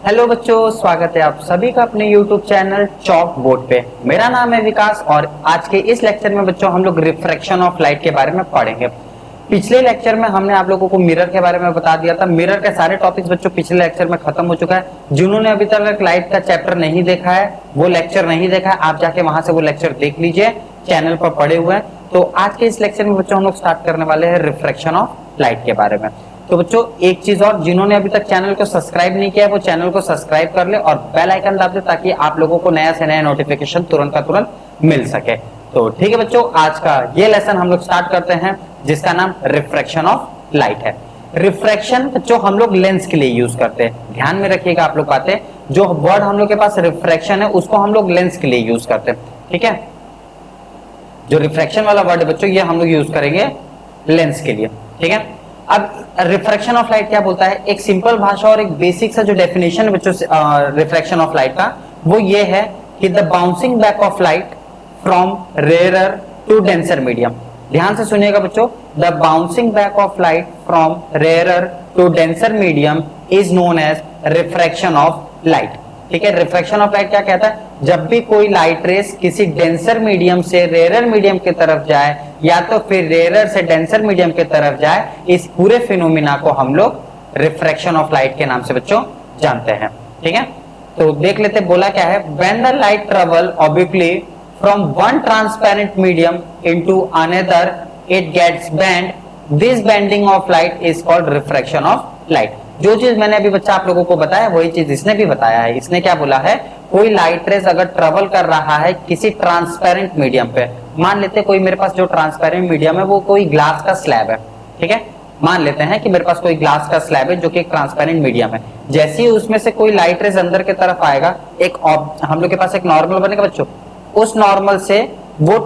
Hello बच्चों, स्वागत है आप सभी का अपने YouTube चैनल चॉक बोर्ड पे। मेरा नाम है विकास और आज के इस लेक्चर में बच्चों हम लोग रिफ्रैक्शन ऑफ लाइट के बारे में पढ़ेंगे। पिछले लेक्चर में हमने आप लोगों को मिरर के बारे में बता दिया था। मिरर के सारे टॉपिक्स बच्चों पिछले लेक्चर में खत्म हो चुका है। जिन्होंने अभी तक लाइट का चैप्टर नहीं देखा है, वो लेक्चर नहीं देखा है, आप जाके वहां से वो लेक्चर देख लीजिए, चैनल पर पड़े हुए हैं। तो आज के इस लेक्चर में बच्चों हम लोग स्टार्ट करने वाले हैं रिफ्रैक्शन ऑफ लाइट के बारे में। तो बच्चों एक चीज और, जिन्होंने अभी तक चैनल को सब्सक्राइब नहीं किया है वो चैनल को सब्सक्राइब कर ले और बेल आइकन दबा दे ताकि आप लोगों को नया से नया नोटिफिकेशन तुरंत का तुरंत मिल सके। तो ठीक है बच्चों, आज का ये लेसन हम लोग स्टार्ट करते हैं जिसका नाम रिफ्रैक्शन ऑफ लाइट है। रिफ्रैक्शन बच्चों हम लोग लेंस के लिए यूज करते हैं, ध्यान में रखिएगा आप लोग बातें। जो वर्ड हम लोग के पास रिफ्रैक्शन है उसको हम लोग लेंस के लिए यूज करते हैं, ठीक है। जो रिफ्रैक्शन वाला वर्ड है बच्चों ये हम लोग यूज करेंगे लेंस के लिए, ठीक है। अब रिफ्रैक्शन ऑफ लाइट क्या बोलता है, एक सिंपल भाषा और एक बेसिक सा जो डेफिनेशन है बच्चों रिफ्रैक्शन ऑफ लाइट का, वो ये है कि the bouncing back of light from rarer to denser medium. ध्यान से सुनिएगा बच्चों, the bouncing back of light from rarer to denser medium is known as refraction of light, ठीक है। रिफ्रैक्शन ऑफ लाइट क्या कहता है, जब भी कोई लाइट रेस किसी डेंसर मीडियम से रेयरर मीडियम की तरफ जाए या तो फिर रेयरर से डेंसर मीडियम की तरफ जाए, इस पूरे फिनोमिना को हम लोग रिफ्रैक्शन ऑफ लाइट के नाम से बच्चों जानते हैं, ठीक है। तो देख लेते बोला क्या है, when the light travel obliquely from one transparent medium into another it gets bend, this bending of light is called refraction of light. जो चीज मैंने अभी बच्चा आप लोगों को बताया वही चीज इसने भी बताया है। इसने क्या बोला है, कोई लाइट रेस अगर ट्रेवल कर रहा है किसी ट्रांसपेरेंट मीडियम पे, मान लेते कोई मेरे पास जो ट्रांसपेरेंट मीडियम है वो कोई ग्लास का स्लैब है, ठीक है। मान लेते हैं कि मेरे पास कोई ग्लास का स्लैब है जो कि एक ट्रांसपेरेंट मीडियम है। जैसे ही उसमें से कोई लाइट रेस अंदर की तरफ आएगा, एक हम लोग के पास एक नॉर्मल बनेगा बच्चों, उस नॉर्मल से वो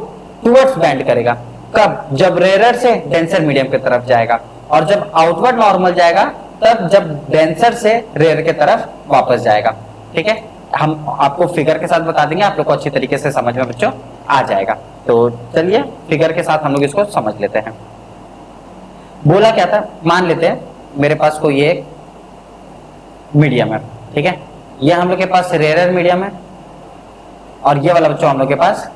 टुवर्ड्स बेंड करेगा। कब? जब रेयरर से डेंसर मीडियम की तरफ जाएगा, और जब आउटवर्ड नॉर्मल जाएगा तब जब डेंसर से रेयर की तरफ वापस जाएगा, ठीक है। हम आपको फिगर के साथ बता देंगे, आप लोग को अच्छी तरीके से समझ में बच्चों आ जाएगा। तो चलिए फिगर के साथ हम लोग इसको समझ लेते हैं। बोला क्या था, मान लेते हैं मेरे पास कोई एक मीडियम है, ठीक है। ये हम लोग के पास रेयरर मीडियम है और ये वाला बच्चों हम लोग के पास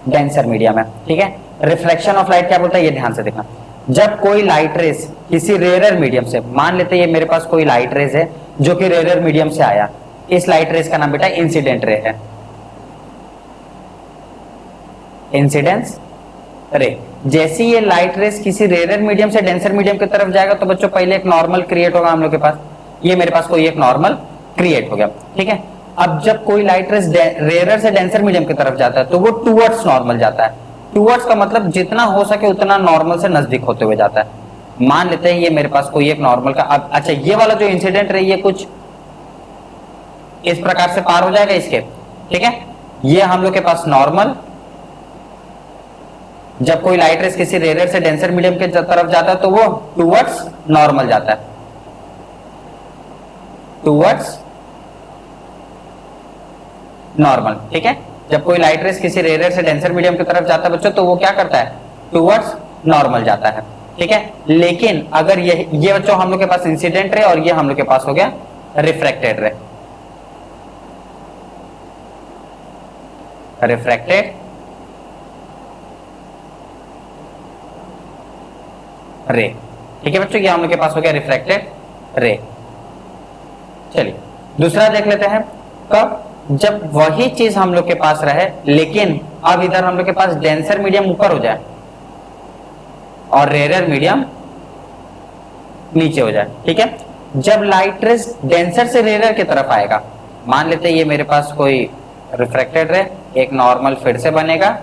डेंसर मीडियम है, ठीक है। रिफ्लेक्शन ऑफ लाइट क्या बोलता है ये ध्यान से देखना। जब कोई लाइट रेस किसी रेयरर मीडियम से, मान लेते हैं ये मेरे पास कोई लाइट रेस है जो कि रेयरर मीडियम से आया, इस लाइट रेस का नाम बेटा इंसिडेंट रे है, इंसिडेंस रे। जैसे ये लाइट रेस किसी रेयरर मीडियम से डेंसर मीडियम की तरफ जाएगा तो बच्चों पहले एक नॉर्मल क्रिएट होगा हम लोग के पास, ये मेरे पास कोई एक नॉर्मल क्रिएट हो गया, ठीक है। अब जब कोई लाइट रेस रेयरर से डेंसर मीडियम की तरफ जाता है तो वो टुवर्ड्स नॉर्मल जाता है। टुवर्ड्स का मतलब जितना हो सके उतना नॉर्मल से नजदीक होते हुए जाता है। मान लेते हैं ये मेरे पास कोई एक नॉर्मल का, अब अच्छा ये वाला जो इंसिडेंट रे ये कुछ इस प्रकार से पार हो जाएगा इसके, ठीक है। ये हम लोग के पास नॉर्मल, जब कोई लाइट रेस किसी रेयरर से डेंसर मीडियम की तरफ जाता है तो वो टुवर्ड्स नॉर्मल जाता है, टुवर्ड्स नॉर्मल, ठीक है। जब कोई लाइट रेस किसी रेयरर से डेंसर मीडियम की तरफ जाता है बच्चों तो वो क्या करता है, टुवर्ड्स नॉर्मल जाता है, ठीक है। लेकिन अगर ये बच्चों हम लोग के पास इंसिडेंट रे और ये हम लोग के पास हो गया रिफ्रैक्टेड रे, रिफ्रैक्टेड रे, ठीक है बच्चों, ये हम लोग के पास हो गया रिफ्रैक्टेड रे। चलिए दूसरा देख लेते हैं, कब? जब वही चीज हम लोग के पास रहे लेकिन अब इधर हम लोग के पास डेंसर मीडियम ऊपर हो जाए और रेयरर मीडियम नीचे हो जाए, ठीक है। जब लाइट रेस डेंसर से रेयरर की तरफ आएगा, मान लेते हैं ये मेरे पास कोई रिफ्रैक्टेड रे, एक नॉर्मल फिर से बनेगा।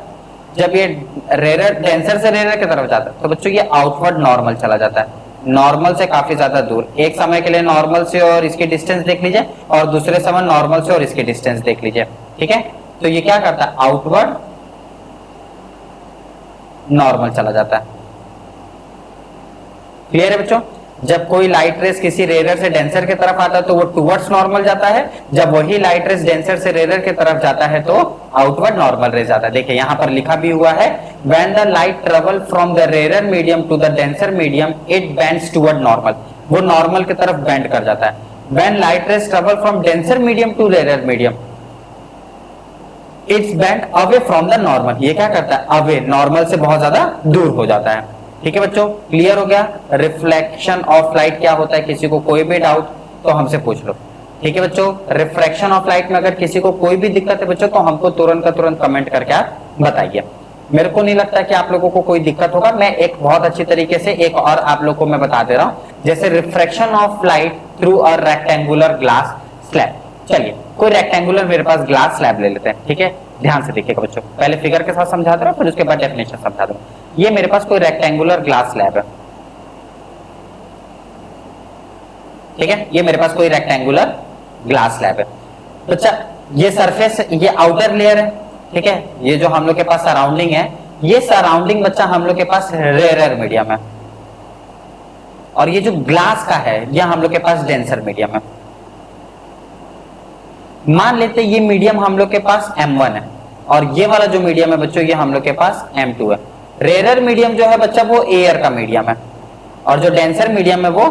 जब ये रेयरर डेंसर से रेयरर की तरफ जाता है तो बच्चों ये आउटवर्ड नॉर्मल चला जाता है, नॉर्मल से काफी ज्यादा दूर। एक समय के लिए नॉर्मल से और इसकी डिस्टेंस देख लीजिए और दूसरे समय नॉर्मल से और इसकी डिस्टेंस देख लीजिए, ठीक है। तो ये क्या करता है, आउटवर्ड नॉर्मल चला जाता है। क्लियर है बच्चों? जब कोई लाइट रेस किसी रेयरर से डेंसर की तरफ आता है तो वो टुवर्ड्स नॉर्मल जाता है, जब वही लाइट रेस डेंसर से रेयरर की तरफ जाता है तो आउटवर्ड नॉर्मल रे जाता है। देखिए यहां पर लिखा भी हुआ है, when the light travel from the rarer medium to the denser medium it bends toward normal, वो नॉर्मल की तरफ बेंड कर जाता है। When light rays travel from denser medium to rare medium it's bent away from the normal. ये क्या करता है, अवे, नॉर्मल से बहुत ज्यादा दूर हो जाता है। ठीक है बच्चों, क्लियर हो गया। रिफ्लेक्शन ऑफ लाइट क्या होता है, किसी को कोई भी डाउट तो हमसे पूछ लो। ठीक है बच्चों, रिफ्रैक्शन ऑफ लाइट में अगर किसी को कोई भी दिक्कत है बच्चों तो हमको तुरंत का तुरंत कमेंट करके आप बताइए। मेरे को नहीं लगता कि आप लोगों को कोई दिक्कत होगा। मैं एक बहुत अच्छी तरीके से एक और आप लोगों को मैं बता दे रहा हूं, जैसे refraction of light through a rectangular glass slab. चलिए कोई रेक्टेंगुलर मेरे पास ग्लास स्लैब ले लेते हैं। ठीक है, ध्यान से देखिएगा बच्चों, पहले फिगर के साथ समझा दे रहा हूं फिर उसके बाद डेफिनेशन समझा दूंगा। ये मेरे पास कोई रेक्टेंगुलर ग्लास स्लैब है। ठीक है, ये मेरे पास कोई रेक्टेंगुलर ग्लास स्लैब है। बच्चा ये सरफेस, ये आउटर लेयर है। ठीक है, ये जो हम लोग के पास सराउंडिंग है, ये सराउंडिंग बच्चा हम लोग के पास रेयर मीडियम है, और ये जो ग्लास का है ये हम लोग के पास डेंसर मीडियम है। मान लेते ये मीडियम हम लोग के पास M1 है, और ये वाला जो मीडियम है बच्चों ये हम लोग के पास M2 है। रेयर मीडियम जो है बच्चा वो एयर का मीडियम है, और जो डेंसर मीडियम है वो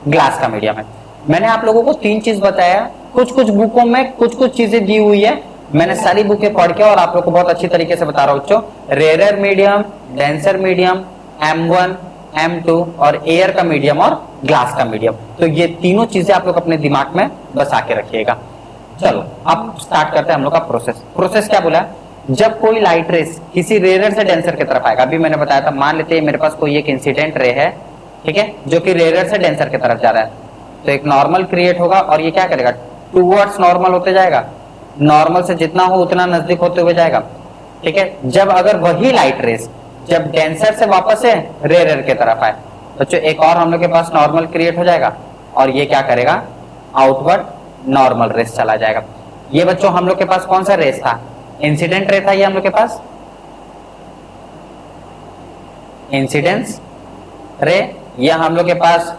ग्लास का मीडियम है। मैंने आप लोगों को तीन चीज बताया, कुछ कुछ बुकों में कुछ कुछ चीजें दी हुई है, मैंने सारी बुकें पढ़ के और आप लोग को बहुत अच्छी तरीके से बता रहा हूं बच्चों। Rare medium, denser medium, M1, M2 और एयर का मीडियम और ग्लास का मीडियम, तो ये तीनों चीजें आप लोग अपने दिमाग में बसा के रखिएगा। चलो अब स्टार्ट करते हैं हम लोग का प्रोसेस। प्रोसेस क्या बोला, जब कोई लाइट रेस किसी रेयर से डेंसर की तरफ आएगा, अभी मैंने बताया था, मान लेते हैं मेरे पास कोई एक इंसिडेंट रे है, ठीक है, जो कि रेयर से डेंसर की तरफ जा रहा है, तो एक नॉर्मल क्रिएट होगा और ये क्या करेगा, टूवर्ड्स नॉर्मल होते जाएगा, नॉर्मल से जितना हो उतना नजदीक होते हुए जाएगा। ठीक है, जब अगर वही लाइट रेस जब डेंसर से वापस से रेयर की तरफ आए बच्चों, एक और हम लोग के पास नॉर्मल क्रिएट हो जाएगा, और ये क्या करेगा, आउटवर्ड नॉर्मल रेस चला जाएगा। ये बच्चों हम लोग के पास कौन सा रेस था, इंसिडेंट रे था ये हम लोग के पास, इंसिडेंस रे, ये हम लोग के पास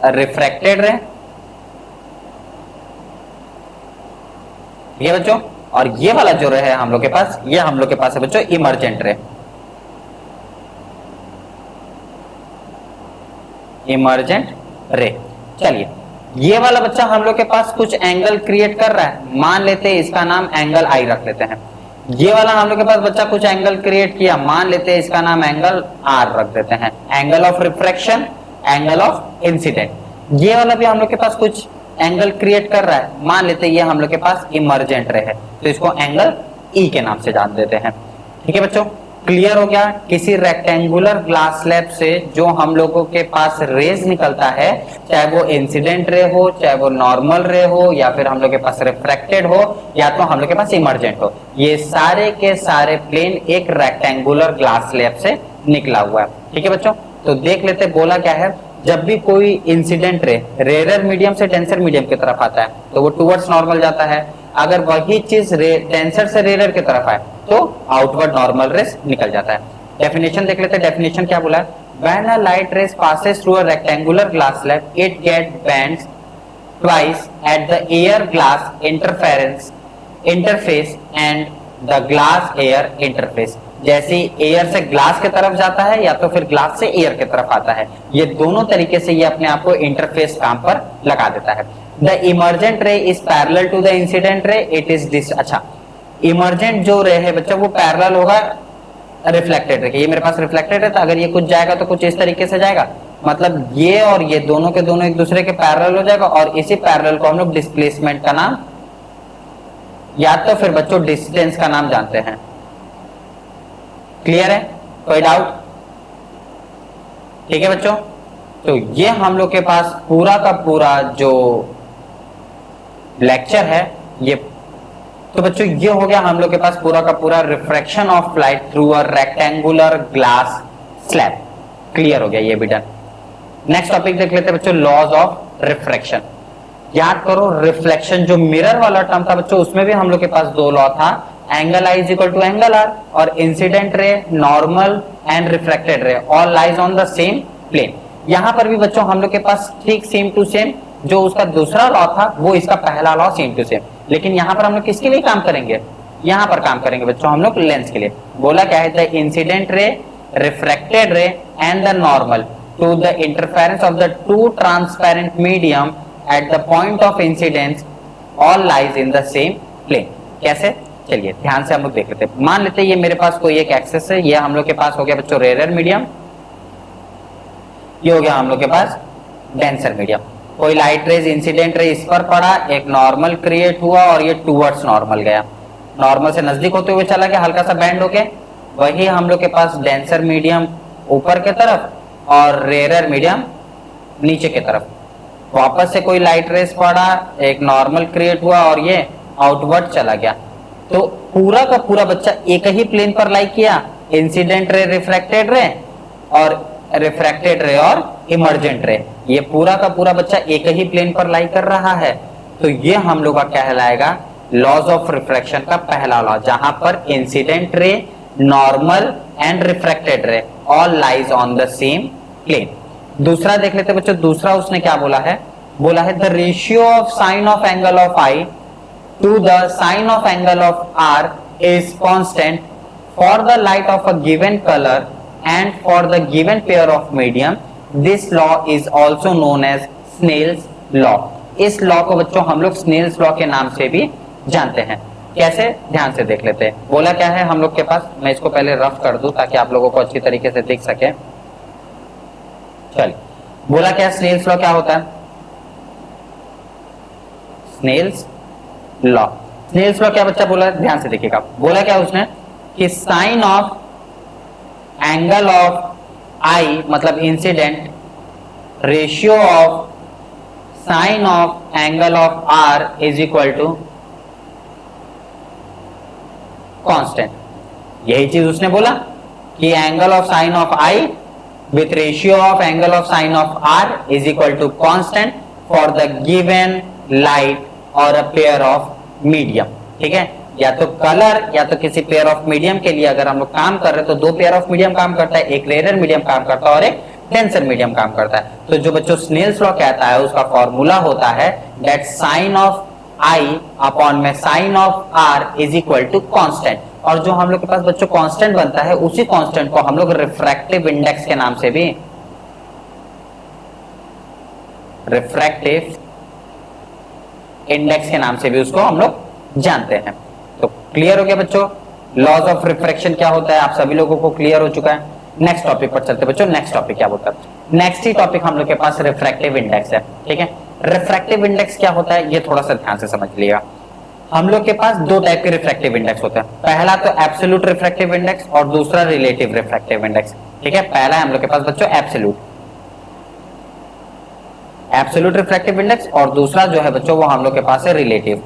रिफ्रैक्टेड रे, ये बच्चों, और ये वाला जो रे है हम लोग के पास, ये हम लोग के पास है बच्चों इमर्जेंट रे, इमर्जेंट रे। चलिए ये वाला बच्चा हम लोग के पास कुछ एंगल क्रिएट कर रहा है, मान लेते हैं इसका नाम एंगल आई रख लेते हैं। ये वाला हम लोग के पास बच्चा कुछ एंगल क्रिएट किया, मान लेते हैं इसका नाम एंगल आर रख देते हैं, angle of refraction, angle of incident. ये वाला भी हम लोग के पास कुछ एंगल क्रिएट कर रहा है, मान लेते हैं ये हम लोग के पास इमर्जेंट रे है, तो इसको एंगल ई के नाम से जान देते हैं। ठीक है बच्चों, क्लियर हो गया। किसी रेक्टेंगुलर ग्लास स्लैब से जो हम लोगों के पास रेज निकलता है, चाहे वो इंसिडेंट रे हो, चाहे वो नॉर्मल रे हो, या फिर हम लोग के पास रिफ्रैक्टेड हो, या तो हम लोग के पास इमर्जेंट हो, ये सारे के सारे प्लेन एक रेक्टेंगुलर ग्लास स्लैब से निकला हुआ है। ठीक है बच्चों, तो देख लेते बोला क्या है, जब भी कोई इंसिडेंट रे रेयर मीडियम से डेंसर मीडियम की तरफ आता है तो वो टुवर्ड्स नॉर्मल जाता है, अगर वही चीज डेंसर से रेयर की तरफ आए तो आउटवर्ड नॉर्मल रेस निकल जाता है। डेफिनेशन देख लेते हैं, डेफिनेशन क्या बोला है, when a light rays passes through a rectangular glass slab it get bends twice at the air glass interface and the glass air interface. जैसे एयर से ग्लास की तरफ जाता है या तो फिर ग्लास से एयर की तरफ आता है, ये दोनों तरीके से ये अपने आप को इंटरफेस काम पर लगा देता है। The emergent ray is parallel to the incident ray, it is this. अच्छा, इमर्जेंट जो रे है बच्चा वो पैरेलल होगा रिफ्लेक्टेड रे के। ये मेरे पास रिफ्लेक्टेड है, तो अगर ये कुछ जाएगा तो कुछ इस तरीके से जाएगा, मतलब ये और ये दोनों के दोनों एक दूसरे के पैरेलल हो जाएगा, और इसी पैरेलल को हम लोग डिस्प्लेसमेंट का नाम या तो फिर बच्चों डिस्टेंस का नाम जानते हैं। क्लियर है, कोई डाउट? ठीक है बच्चों, तो ये हम लोग के पास पूरा का पूरा जो लेक्चर है ये, तो बच्चों ये हो गया हम लोग के पास पूरा का पूरा refraction of light through a rectangular glass slab. Clear हो गया, ये भी डन। नेक्स्ट टॉपिक देख लेते हैं बच्चों, लॉज ऑफ रिफ्रैक्शन। याद करो रिफ्लेक्शन जो मिरर वाला टर्म था बच्चों, उसमें भी हम लोग के पास दो लॉ था, angle I is equal to angle R, और incident ray, normal and refracted ray all lies on the same plane. यहां पर भी बच्चों हम लोग के पास ठीक सेम टू सेम, जो उसका दूसरा लॉ था वो इसका पहला लॉ सेम टू सेम, लेकिन यहां पर हम लोग किसके लिए काम करेंगे, यहां पर काम करेंगे बच्चों हम लोग लेंस के लिए। बोला क्या है, द इंसिडेंट रे, रिफ्रैक्टेड रे and the normal to the interference of the two transparent medium at the point of incidence all lies in the same plane। कैसे? चलिए ध्यान से हम लोग देख लेते हैं। मान लेते हैं ये मेरे पास कोई एक एक्सेस है, ये हम लोग के पास हो गया बच्चों रेयर मीडियम, ये हो गया हम लोग के पास डेंसर मीडियम। कोई लाइट रेज इंसिडेंट रे इस पर पड़ा, एक नॉर्मल क्रिएट हुआ और ये टूवर्ड्स नॉर्मल गया, नॉर्मल से नजदीक होते हुए चला गया, हल्का सा बैंड होके। वही हम लोग के पास डेंसर मीडियम ऊपर के तरफ और रेयर मीडियम नीचे के तरफ। वापस से कोई लाइट रेज पड़ा, एक नॉर्मल क्रिएट हुआ और ये आउटवर्ड चला गया। तो पूरा का पूरा बच्चा एक ही प्लेन पर लाई किया, इंसिडेंट रे, रिफ्रैक्टेड रे और रिफ्रैक्टेड रे और इमर्जेंट रे, ये पूरा का पूरा बच्चा एक ही प्लेन पर लाई कर रहा है। तो ये हम लोग का कहलाएगा लॉज ऑफ रिफ्रैक्शन का पहला लॉ, जहां पर incident ray, normal and refracted ray all lies on the same plane. दूसरा देख लेते बच्चों, दूसरा उसने क्या बोला है, बोला है the ratio of sine of angle of I to the sine of angle of R is constant for the light of a given colour and for the given pair of medium. This law is also known as Snell's law. इस law को बच्चों हम लोग Snell's law के नाम से भी जानते हैं। कैसे? ध्यान से देख लेते हैं। बोला क्या है हम लोग के पास, मैं इसको पहले रफ कर दूं ताकि आप लोगों को अच्छी तरीके से दिख सके। चलिए, बोला क्या स्नेल्स लॉ क्या होता है? स्नेल्स लॉ, स्नेल्स लॉ क्या बच्चा बोला, ध्यान से देखिएगा। बोला क्या उसने कि sine of angle of I मतलब incident, ratio of sine of angle of R is equal to constant. यही चीज उसने बोला कि angle of sine of I with ratio of angle of sine of R is equal to constant for the given light और a pair of medium. ठीक है, या तो कलर या तो किसी पेयर ऑफ मीडियम के लिए अगर हम लोग काम कर रहे हैं तो दो पेयर ऑफ मीडियम काम करता है, एक रेयर मीडियम काम करता है और एक डेंसर मीडियम काम करता है। तो जो बच्चों स्नेल्स लॉ कहता है उसका फॉर्मूला होता है that sine of I upon में sine of R is equal to constant. और जो हम लोग के पास बच्चों कांस्टेंट बनता है उसी कांस्टेंट को हम लोग रिफ्रैक्टिव इंडेक्स के नाम से भी, रिफ्रैक्टिव इंडेक्स के नाम से भी उसको हम लोग जानते हैं। तो क्लियर हो गया बच्चों, लॉज ऑफ रिफ्रैक्शन क्या होता है आप सभी लोगों को क्लियर हो चुका है। नेक्स्ट टॉपिक पर चलते बच्चों। नेक्स्ट टॉपिक क्या होता है? नेक्स्ट ही टॉपिक हम लोग के पास रिफ्रैक्टिव इंडेक्स है। ठीक है, रिफ्रैक्टिव इंडेक्स क्या होता है ये थोड़ा सा ध्यान से समझ लिएगा। हम लोग के पास दो टाइप के रिफ्रैक्टिव इंडेक्स होते हैं, पहला तो एब्सोल्यूट रिफ्रैक्टिव इंडेक्स और दूसरा रिलेटिव रिफ्रैक्टिव इंडेक्स। ठीक है, पहला है हम लोग के पास बच्चों एब्सोल्यूट रिफ्रैक्टिव इंडेक्स और दूसरा जो है बच्चों वो हम लोग के पास है रिलेटिव।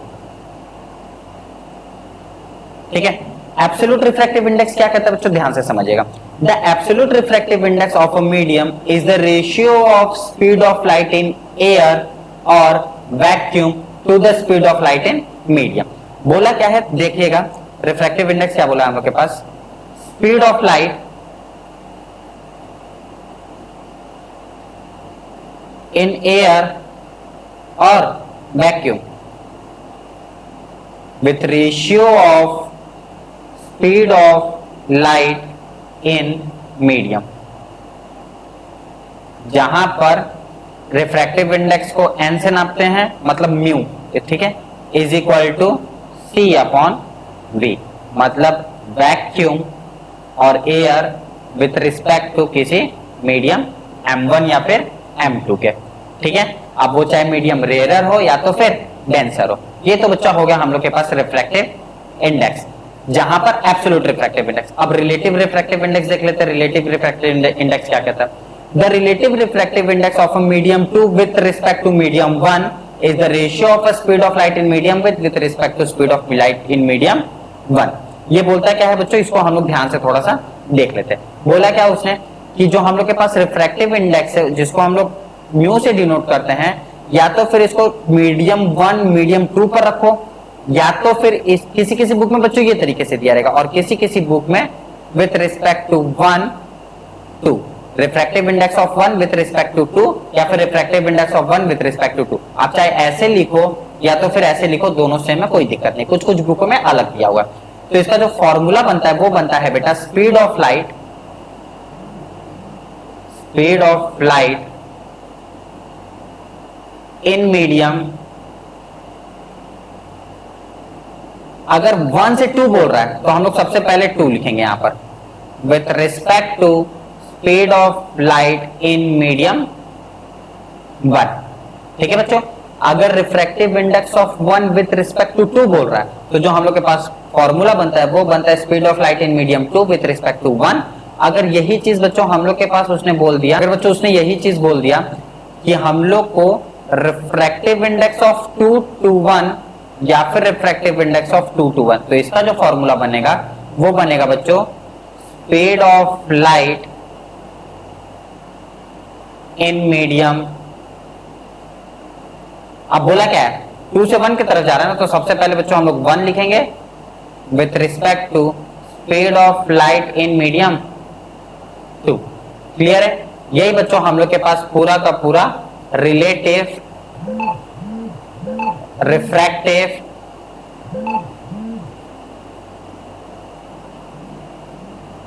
ठीक है, एब्सोल्यूट रिफ्रैक्टिव इंडेक्स क्या कहता है बच्चों, ध्यान से समझिएगा। The absolute refractive index of a medium is the ratio of speed of light in air और vacuum to the speed of light in medium. बोला क्या है देखिएगा, रिफ्रैक्टिव इंडेक्स क्या बोला हम लोग के पास, speed of light in air और vacuum with ratio of speed of light in medium. जहां पर रिफ्रैक्टिव इंडेक्स को n से नापते हैं मतलब म्यू, ठीक है, is equal to c upon v, मतलब वैक्यूम और एयर विथ रिस्पेक्ट टू किसी मीडियम m1 या फिर m2 के। ठीक है, अब वो चाहे मीडियम रेयर हो या तो फिर डेंसर हो। ये तो बच्चा हो गया हम लोग के पास रिफ्रैक्टिव इंडेक्स, जहां पर एब्सोल्यूट रिफ्रैक्टिव इंडेक्स। अब रिलेटिव रिफ्रैक्टिव इंडेक्स देख लेते हैं। रिलेटिव रिफ्रैक्टिव इंडेक्स क्या कहता है, the relative refractive index of a medium 2 with respect to medium 1 is the ratio of a speed of light in medium with respect to speed of light in medium 1। ये बोलता है क्या है बच्चों, इसको हम लोग ध्यान से थोड़ा सा देख लेते हैं। बोला क्या उसने कि जो हम लोग के पास रिफ्रैक्टिव इंडेक्स है जिसको हम लोग म्यू से डिनोट करते हैं, या तो फिर इसको मीडियम 1 मीडियम 2 पर रखो, या तो फिर इस किसी किसी बुक में बच्चों ये तरीके से दिया रहेगा और किसी किसी बुक में with respect to 1 2, refractive index of 1 with respect to 2 या फिर refractive index of 1 with respect to 2। आप चाहे ऐसे लिखो या तो फिर ऐसे लिखो, दोनों से में कोई दिक्कत नहीं, कुछ कुछ बुकों में अलग दिया हुआ है। तो इसका जो फॉर्मूला बनता है वो बनता है बेटा speed of light speed of light in medium, अगर 1 से 2 बोल रहा है तो हम लोग सबसे पहले 2 लिखेंगे यहां पर, with respect to speed of light in medium 1। ठीक है बच्चों, अगर refractive index of 1 with respect to 2 बोल रहा है तो जो हम लोग के पास फॉर्मूला बनता है वो बनता है speed of light in medium 2 with respect to 1। अगर यही चीज बच्चों हम लोग के पास उसने बोल दिया, अगर बच्चों उसने यही चीज बोल दिया कि हम लोग को रिफ्रैक्टिव इंडेक्स ऑफ 2 to 1 या फिर रिफ्रैक्टिव इंडेक्स ऑफ 2 to 1, तो इसका जो फॉर्मूला बनेगा वो बनेगा बच्चों speed of light in medium. अब बोला क्या है, 2 से 1 की तरफ जा रहा है ना, तो सबसे पहले बच्चों हम लोग 1 लिखेंगे with respect to speed of light in medium 2। Clear है? यही बच्चों हम लोग के पास पूरा का पूरा रिलेटिव रिफ्रैक्टिव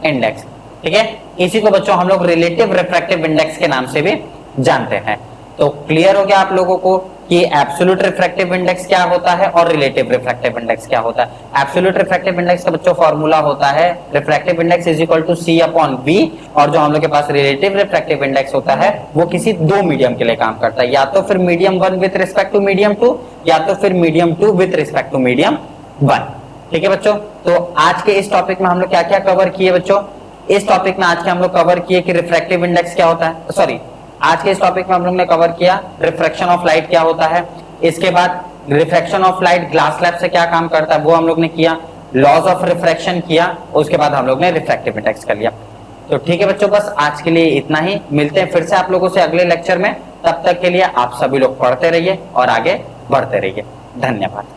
इंडेक्स। ठीक है, इसी को बच्चों हम लोग रिलेटिव रिफ्रैक्टिव इंडेक्स के नाम से भी जानते हैं। तो क्लियर हो गया आप लोगों को कि एब्सोल्यूट रिफ्रैक्टिव इंडेक्स क्या होता है और रिलेटिव रिफ्रैक्टिव इंडेक्स क्या होता है। एब्सोल्यूट रिफ्रैक्टिव इंडेक्स का बच्चों फॉर्मूला होता है refractive index is equal to C/V, और जो हम लोग के पास रिलेटिव रिफ्रैक्टिव इंडेक्स होता है वो किसी 2 मीडियम के लिए काम करता है, या तो फिर medium 1 with respect to medium 2 या तो फिर medium 2 with respect to medium 1। ठीक है बच्चों, तो आज के इस टॉपिक में हम लोग क्या क्या कवर किए बच्चों? इस टॉपिक में आज के हम लोग कवर किए कि रिफ्रैक्टिव इंडेक्स क्या होता है, सॉरी आज के इस टॉपिक में हम लोग ने कवर किया रिफ्रैक्शन ऑफ लाइट क्या होता है। इसके बाद refraction of light glass slab से क्या काम करता है वो हम लोग ने किया, लॉज ऑफ रिफ्रैक्शन किया, उसके बाद हम लोग ने रिफ्रैक्टिव इंडेक्स कर लिया। तो ठीक है बच्चों, बस आज के लिए इतना ही। मिलते हैं फिर से आप लोगों से अगले लेक्चर में, तब तक के लिए आप सभी लोग पढ़ते रहिए और आगे बढ़ते रहिए। धन्यवाद।